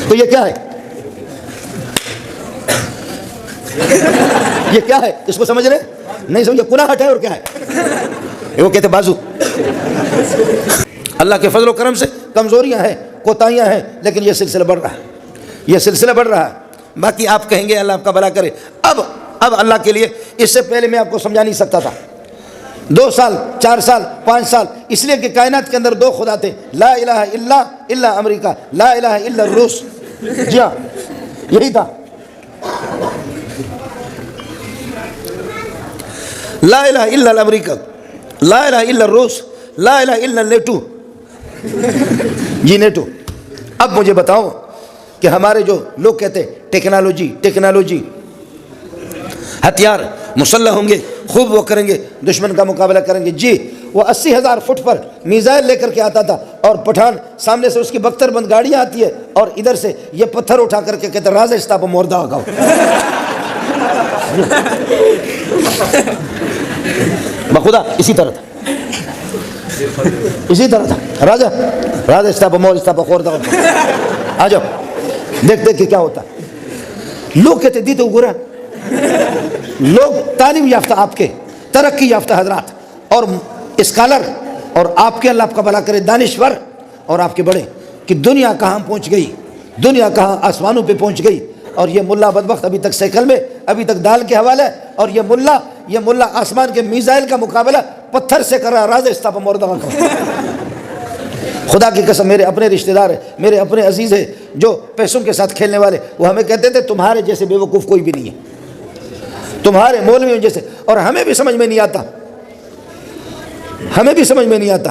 تو یہ کیا ہے؟ یہ کیا ہے؟ اس کو سمجھ رہے نہیں؟ سمجھے کلاہٹ ہے اور کیا ہے؟ وہ کہتے بازو۔ اللہ کے فضل و کرم سے کمزوریاں ہیں، کوتاہیاں ہیں، لیکن یہ سلسلہ بڑھ رہا ہے، یہ سلسلہ بڑھ رہا ہے۔ باقی آپ کہیں گے اللہ آپ کا بھلا کرے۔ اب اللہ کے لیے، اس سے پہلے میں آپ کو سمجھا نہیں سکتا تھا، 2 سال 4 سال 5 سال، اس لیے کہ کائنات کے اندر 2 خدا تھے، لا الہ الا امریکہ، لا الہ الا روس۔ جی ہاں، یہی تھا، لا الہ الا امریکہ، لا الہ الا روس، لا الہ الا نیٹو۔ جی نیٹو۔ اب مجھے بتاؤ کہ ہمارے جو لوگ کہتے ٹیکنالوجی، ہتھیار مسلح ہوں گے، خوب وہ کریں گے، دشمن کا مقابلہ کریں گے۔ جی وہ 80,000 فٹ پر میزائل لے کر کے آتا تھا، اور پٹھان سامنے سے اس کی بختر بند گاڑیاں آتی ہے، اور ادھر سے یہ پتھر اٹھا کر کے کہتے راز استا پہ موردہ آگاؤ۔ بخدا اسی طرح تھا، اسی طرح تھا، راجا استا پہ مور استا پہ خوردہ آ جاؤ، دیکھ کہ کیا ہوتا۔ لوگ کہتے دی تو گرا، لوگ تعلیم یافتہ، آپ کے ترقی یافتہ حضرات اور اسکالر، اور آپ کے اللہ آپ کا بھلا کرے دانشور، اور آپ کے بڑے، کہ دنیا کہاں پہنچ گئی، دنیا کہاں آسمانوں پہ پہنچ گئی، اور یہ ملا بدبخت ابھی تک سائیکل میں، ابھی تک دال کے حوالے، اور یہ ملا آسمان کے میزائل کا مقابلہ پتھر سے کر رہا، راز استاپ موردہ کا۔ خدا کی قسم، میرے اپنے رشتہ دار ہیں، میرے اپنے عزیز ہیں جو پیسوں کے ساتھ کھیلنے والے، وہ ہمیں کہتے تھے تمہارے جیسے بے وقوف کوئی بھی نہیں ہے، تمہارے مولویوں جیسے۔ اور ہمیں بھی سمجھ میں نہیں آتا، ہمیں بھی سمجھ میں نہیں آتا۔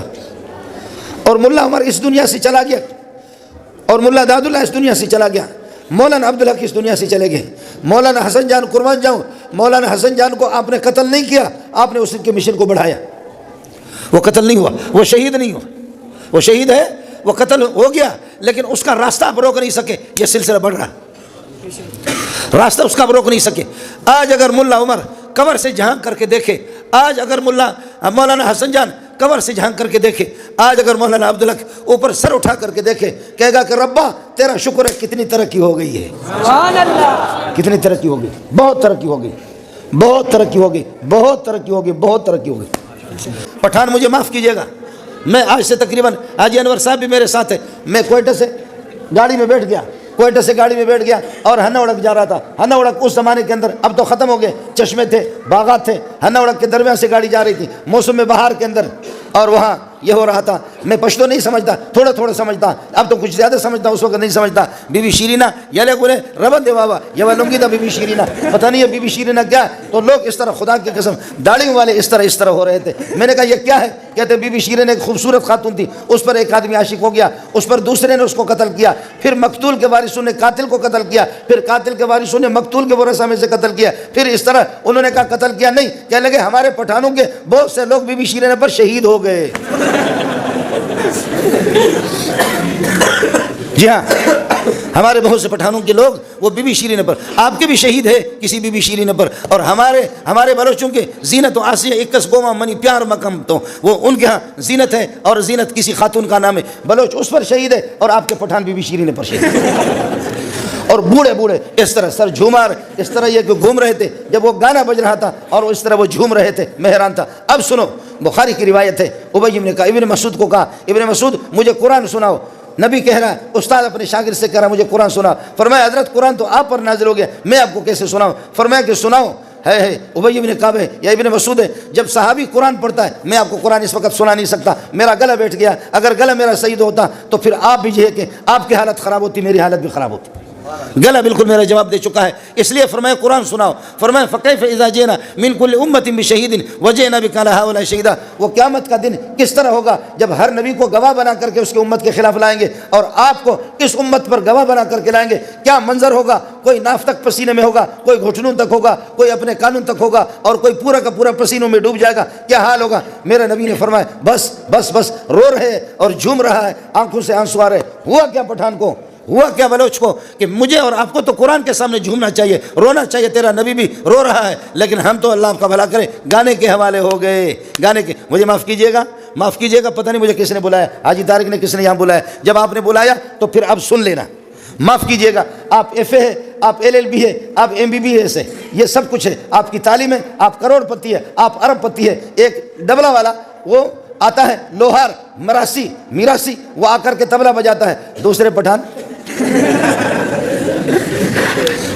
اور ملا عمر اس دنیا سے چلا گیا، اور ملا داد اللہ اس دنیا سے چلا گیا، مولانا عبدالحق اس دنیا سے چلے گئے، مولانا حسن جان قربان جاؤں، مولانا حسن جان کو آپ نے قتل نہیں کیا، آپ نے اس کے مشن کو بڑھایا۔ وہ قتل نہیں ہوا، وہ شہید نہیں ہوا، وہ شہید ہے، وہ قتل ہو گیا، لیکن اس کا راستہ آپ روک نہیں سکے۔ یہ سلسلہ بڑھ رہا ہے، راستہ اس کا آپ روک نہیں سکے۔ آج اگر ملا عمر قبر سے جھانک کر کے دیکھے، آج اگر مولانا حسن جان قبر سے جھانک کر کے دیکھے، آج اگر مولانا عبدالحق اوپر سر اٹھا کر کے دیکھے، کہے گا کہ ربا تیرا شکر ہے کتنی ترقی ہو گئی ہے، سبحان اللہ، کتنی ترقی ہو گئی، بہت ترقی ہو گئی، بہت ترقی ہو گئی، بہت ترقی ہو گئی، بہت ترقی ہو گئی۔ پٹھان مجھے معاف کیجیے گا، میں آج سے تقریباً، حاجی انور صاحب بھی میرے ساتھ ہے، میں کوئٹہ سے گاڑی میں بیٹھ گیا اور ہنہ اڑک جا رہا تھا۔ ہنہ اڑک اس زمانے کے اندر، اب تو ختم ہو گئے، چشمے تھے، باغات تھے، ہنہ اڑک کے درمیان سے گاڑی جا رہی تھی موسم بہار کے اندر، اور وہاں یہ ہو رہا تھا۔ میں پشتو نہیں سمجھتا، تھوڑا تھوڑا سمجھتا، اب تو کچھ زیادہ سمجھتا، اس وقت نہیں سمجھتا۔ بی بی شیرینہ یلے گلے ربن دے بابا یہ لنگی تھا، بی بی شیرینہ پتہ نہیں ہے بی بی شیرینہ کیا، تو لوگ اس طرح، خدا کی قسم داڑھی والے اس طرح ہو رہے تھے۔ میں نے کہا یہ کیا ہے؟ کہتے بی بی شیرینہ ایک خوبصورت خاتون تھی، اس پر ایک آدمی عاشق ہو گیا، اس پر دوسرے نے اس کو قتل کیا، پھر مقتول کے وارثوں نے قاتل کو قتل کیا، پھر قاتل کے وارثوں نے مقتول کے ورثہ میں سے قتل کیا، پھر اس طرح انہوں نے کہا قتل کیا نہیں، کہنے لگے ہمارے پٹھانوں کے بہت سے لوگ بی بی شیرینہ پر شہید ہو گئے۔ جی ہاں، ہمارے بہت سے پٹھانوں کے لوگ وہ بی بی شیرینہ پر، آپ کے بھی شہید ہے کسی بی بی شیرینہ پر، اور ہمارے بلوچوں کے زینت و آسیہ 21 گوما منی پیار مکم، تو وہ ان کے ہاں زینت ہے، اور زینت کسی خاتون کا نام ہے، بلوچ اس پر شہید ہے، اور آپ کے پٹھان بی بی شیرینہ پر شہید ہے۔ اور بوڑھے اس طرح سر جھومار، اس طرح یہ گھوم رہے تھے جب وہ گانا بج رہا تھا، اور اس طرح وہ جھوم رہے تھے، میں حیران تھا۔ اب سنو، بخاری کی روایت ہے، ابی نے کہا، ابن مسعود کو کہا، ابن مسعود مجھے قرآن سناؤ۔ نبی کہہ رہا ہے، استاد اپنے شاگرد سے کہہ رہا مجھے قرآن سنا۔ فرمایا حضرت قرآن تو آپ پر نازل ہو گیا، میں آپ کو کیسے سناؤں؟ فرمایا کہ سناؤ۔ ہے ابی بن کعب ہے یا ابن مسعود ہے، جب صحابی قرآن پڑھتا ہے، میں آپ کو قرآن اس وقت سنا نہیں سکتا، میرا گلا بیٹھ گیا، اگر گلا میرا صحیح ہوتا تو پھر آپ بھی یہ کہ آپ کی حالت خراب ہوتی، میری حالت بھی خراب ہوتی، گلا بالکل میرا جواب دے چکا ہے، اس لیے فرمایا قرآن سناؤ۔ فرمایا فکیف اذا جئنا من کل امۃ بشہید وجئنا بک علی ہؤلاء شہیدا، وہ قیامت کا دن کس طرح ہوگا جب ہر نبی کو گواہ بنا کر کے اس کی امت کے خلاف لائیں گے، اور آپ کو اس امت پر گواہ بنا کر کے لائیں گے، کیا منظر ہوگا؟ کوئی ناف تک پسینے میں ہوگا، کوئی گھٹنوں تک ہوگا، کوئی اپنے کانوں تک ہوگا، اور کوئی پورا کا پورا پسینوں میں ڈوب جائے گا، کیا حال ہوگا؟ میرے نبی نے فرمایا بس بس بس، رو رہے اور جھوم رہا ہے، آنکھوں سے آنسو آ رہے۔ ہوا کیا پٹھان کو، ہوا کیا بلوچ کو، کہ مجھے اور آپ کو تو قرآن کے سامنے جھومنا چاہیے، رونا چاہیے، تیرا نبی بھی رو رہا ہے، لیکن ہم تو اللہ آپ کا بھلا کرے گانے کے حوالے ہو گئے، گانے کے۔ مجھے معاف کیجئے گا، پتہ نہیں مجھے کس نے بلایا، حاجی طارق نے کس نے یہاں بلایا، جب آپ نے بلایا تو پھر اب سن لینا، معاف کیجئے گا، آپ ایف اے ہے، آپ LLB ہے، آپ MBBS ہے، یہ سب کچھ ہے، آپ کی تعلیم ہے، آپ کروڑ پتی ہے، آپ ارب پتی ہے۔ ایک ڈبلا والا وہ آتا ہے لوہار میراسی وہ آ کر کے طبلہ بجاتا ہے، دوسرے پٹھان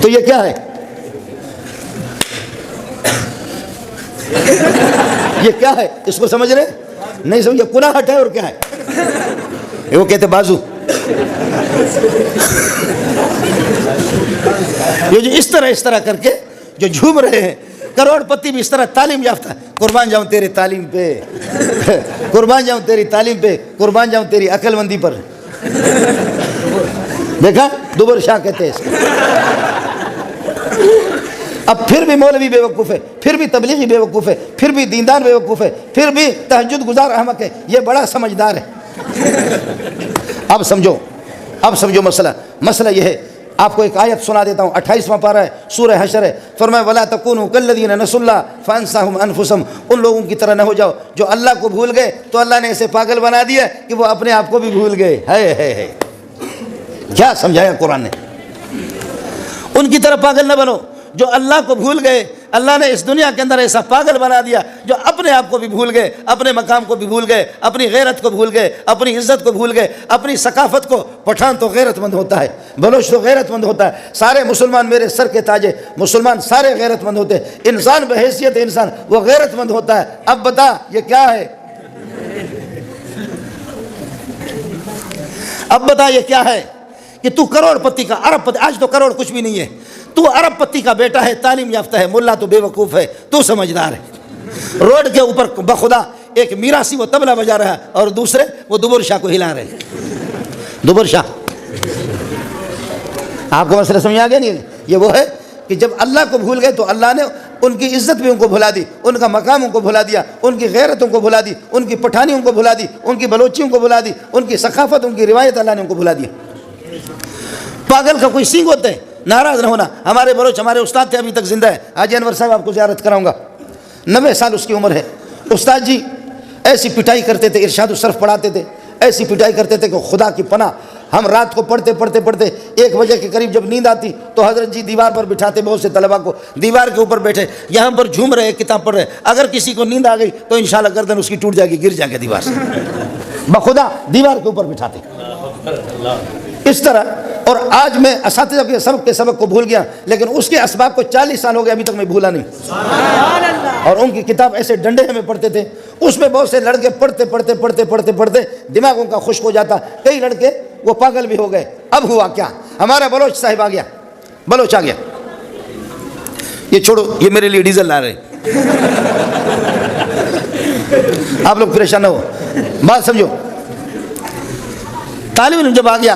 تو یہ کیا ہے؟ یہ کیا ہے؟ اس کو سمجھ رہے نہیں؟ سمجھ، یہ کلاہٹ ہے اور کیا ہے؟ وہ کہتے بازو۔ یہ جو اس طرح کر کے جو جھوم رہے ہیں، کروڑ پتی بھی اس طرح تعلیم یافتہ ہے۔ قربان جاؤں تیرے تعلیم پہ، قربان جاؤں تیری تعلیم پہ، قربان جاؤں تیری عقل مندی پر۔ دیکھا دوبر شاہ کہتے ہیں اس کو۔ اب پھر بھی مولوی بے وقوف ہے، پھر بھی تبلیغی بے وقوف ہے، پھر بھی دیندار بے وقوف ہے، پھر بھی تہجد گزار احمق ہے، یہ بڑا سمجھدار ہے۔ اب سمجھو مسئلہ یہ ہے۔ آپ کو ایک آیت سنا دیتا ہوں، 28واں پارہ ہے، سورہ حشر ہے۔ فرمایا وَلَا تَكُونُوا كَالَّذِينَ نَسُوا اللَّهَ فَأَنسَاهُمْ أَنفُسَهُمْ، ان لوگوں کی طرح نہ ہو جاؤ جو اللہ کو بھول گئے تو اللہ نے ایسے پاگل بنا دیا کہ وہ اپنے آپ کو بھی بھول گئے۔ ہے کیا سمجھایا قرآن نے؟ ان کی طرح پاگل نہ بنو جو اللہ کو بھول گئے۔ اللہ نے اس دنیا کے اندر ایسا پاگل بنا دیا جو اپنے آپ کو بھی بھول گئے، اپنے مقام کو بھی بھول گئے، اپنی غیرت کو بھول گئے، اپنی عزت کو بھول گئے، اپنی ثقافت کو۔ پٹھان تو غیرت مند ہوتا ہے، بلوچ تو غیرت مند ہوتا ہے، سارے مسلمان میرے سر کے تاج ہیں، مسلمان سارے غیرت مند ہوتے ہیں۔ انسان بحیثیت انسان وہ غیرت مند ہوتا ہے۔ اب بتا یہ کیا ہے؟ اب بتا یہ کیا ہے کہ تو کروڑ پتی کا ارب پتی، آج تو کروڑ کچھ بھی نہیں ہے، تو ارب پتی کا بیٹا ہے، تعلیم یافتہ ہے، ملا تو بے وقوف ہے، تو سمجھدار ہے۔ روڈ کے اوپر بخدا ایک میراسی وہ طبلہ بجا رہا ہے اور دوسرے وہ دوبر شاہ کو ہلا رہے ہیں۔ دوبر شاہ، آپ کو مسئلہ سمجھ آ گیا نہیں؟ یہ وہ ہے کہ جب اللہ کو بھول گئے تو اللہ نے ان کی عزت بھی ان کو بھلا دی، ان کا مقام ان کو بھلا دیا، ان کی غیرتوں کو بھلا دی، ان کی پٹھانیوں کو بھلا دی، ان کی بلوچیوں کو بھلا دی، ان کی ثقافت، ان کی روایت اللہ نے ان کو بھلا دیا۔ پاگل کا کوئی سینگ ہوتا ہے، ناراض نہ ہونا۔ ہمارے بلوچ، ہمارے استاد تھے، ابھی تک زندہ ہے، حاجی انور صاحب، آپ کو زیارت کراؤں گا، 90 سال اس کی عمر ہے۔ استاد جی ایسی پٹائی کرتے تھے، ارشاد الصرف پڑھاتے تھے، ایسی پٹائی کرتے تھے کہ خدا کی پناہ، ہم رات کو پڑھتے 1 بجے کے قریب جب نیند آتی تو حضرت جی دیوار پر بٹھاتے بہت سے طلباء کو، دیوار کے اوپر بیٹھے، یہاں پر جھوم رہے، کتاب پڑھ رہے، اگر کسی کو نیند آ گئی تو انشاءاللہ گردن اس کی ٹوٹ جائے گی، گر جائے گا دیوار سے، بخدا دیوار کے اوپر بٹھاتے اس طرح۔ اور آج میں اساتذہ کے سبق کو بھول گیا، لیکن اس کے اسباب کو 40 سال ہو گئے، ابھی تک میں بھولا نہیں۔ اور ان کی کتاب ایسے ڈنڈے میں پڑھتے تھے، اس میں بہت سے لڑکے پڑھتے دماغ ان کا خشک ہو جاتا، کئی لڑکے وہ پاگل بھی ہو گئے۔ اب ہوا کیا؟ ہمارا بلوچ صاحب آ گیا، بلوچ آ گیا، یہ چھوڑو، یہ میرے لیے ڈیزل لا رہے ہیں، آپ لوگ پریشان نہ ہو، بات سمجھو۔ طالب علم جب آ گیا،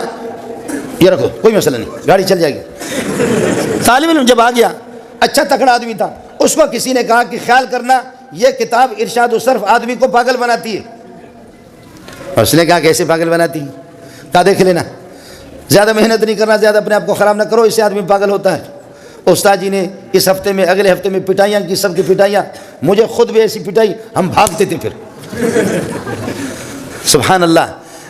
یہ رکھو کوئی مسئلہ نہیں، گاڑی چل جائے گی۔ طالب علم جب آ گیا، اچھا تکڑا آدمی تھا، اس کو کسی نے کہا کہ خیال کرنا یہ کتاب ارشاد الصرف آدمی کو پاگل بناتی ہے۔ اور اس نے کہا کیسے پاگل بناتی ہے؟ کہا دیکھ لینا، زیادہ محنت نہیں کرنا، زیادہ اپنے آپ کو خراب نہ کرو، اس سے آدمی پاگل ہوتا ہے۔ استاد جی نے اس ہفتے میں، اگلے ہفتے میں پٹائیاں کی، سب کی پٹائیاں، مجھے خود بھی ایسی پٹائی، ہم بھاگتے تھے پھر۔ سبحان اللہ۔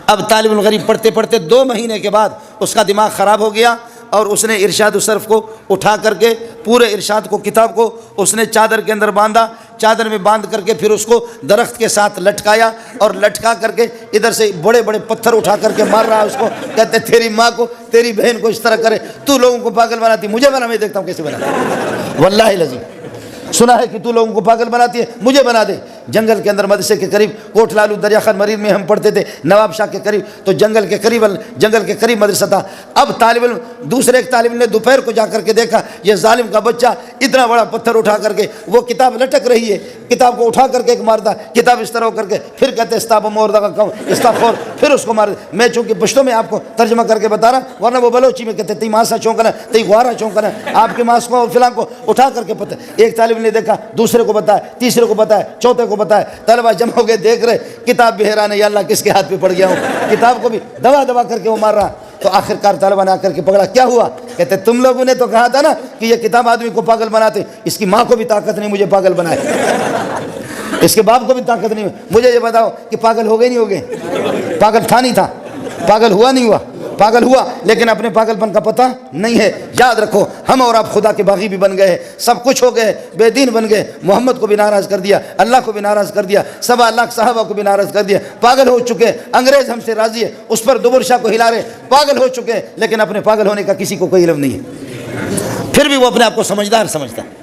اب طالب الغریب پڑھتے 2 مہینے کے بعد اس کا دماغ خراب ہو گیا، اور اس نے ارشاد الصرف کو اٹھا کر کے، پورے ارشاد کو، کتاب کو اس نے چادر کے اندر باندھا، چادر میں باندھ کر کے پھر اس کو درخت کے ساتھ لٹکایا، اور لٹکا کر کے ادھر سے بڑے بڑے پتھر اٹھا کر کے مار رہا ہے اس کو، کہتے تیری ماں کو، تیری بہن کو اس طرح کرے، تو لوگوں کو پاگل بناتی، مجھے بنا، میں دیکھتا ہوں کیسے بنا، واللہ العظیم سنا ہے کہ تو لوگوں کو پاگل بناتی ہے، مجھے بنا دے۔ جنگل کے اندر مدرسے کے قریب، کوٹ لالو دریا خان مرید میں ہم پڑھتے تھے، نواب شاہ کے قریب، تو جنگل کے قریب مدرسہ تھا۔ اب طالب علم، دوسرے ایک طالب علم نے دوپہر کو جا کر کے دیکھا، یہ ظالم کا بچہ اتنا بڑا پتھر اٹھا کر کے، وہ کتاب لٹک رہی ہے، کتاب کو اٹھا کر کے ایک مارتا، کتاب اس طرح ہو کر کے، پھر کہتے استاپ موردہ کا کم استغفار، پھر اس کو مار۔ میں چونکہ پشتو میں آپ کو ترجمہ کر کے بتا رہا ہوں، ورنہ وہ بلوچی میں کہتے تی ماسا چونکنا، تی گوارا چونکنا، آپ کے ماس کو اور فلاں کو اٹھا کر کے پتہ۔ ایک طالب نے دیکھا، دوسرے کو بتایا، تیسرے کو بتایا، چوتھے کو بتایا، طلبہ جمع ہو گئے، دیکھ رہے، کتاب بھی حیران ہے، یا اللہ کس کے ہاتھ پہ پڑ گیا ہوں، کتاب کو بھی دبا کر کے وہ مار رہا۔ تو آخرکار طلبہ نے آ کر کے پکڑا، کیا ہوا؟ کہتے تم لوگوں نے تو کہا تھا نا کہ یہ کتاب آدمی کو پاگل بناتے، اس کی ماں کو بھی طاقت نہیں مجھے پاگل بنائے، اس کے باپ کو بھی طاقت نہیں، مجھے یہ بتاؤ کہ پاگل ہو گئے نہیں ہو گئے؟ پاگل تھا نہیں تھا، پاگل ہوا نہیں ہوا؟ پاگل ہوا لیکن اپنے پاگل پن کا پتہ نہیں ہے. یاد رکھو ہم اور آپ خدا کے باغی بھی بن گئے, سب کچھ ہو گئے, بے دین بن گئے, محمد کو بھی ناراض کر دیا, اللہ کو بھی ناراض کر دیا, 1.25 صحابہ کو بھی ناراض کر دیا, پاگل ہو چکے. انگریز ہم سے راضی ہے, اس پر دوبر شاہ کو ہلا رہے, پاگل ہو چکے لیکن اپنے پاگل ہونے کا کسی کو کوئی علم نہیں ہے. پھر بھی وہ اپنے آپ کو سمجھدار سمجھتا ہے.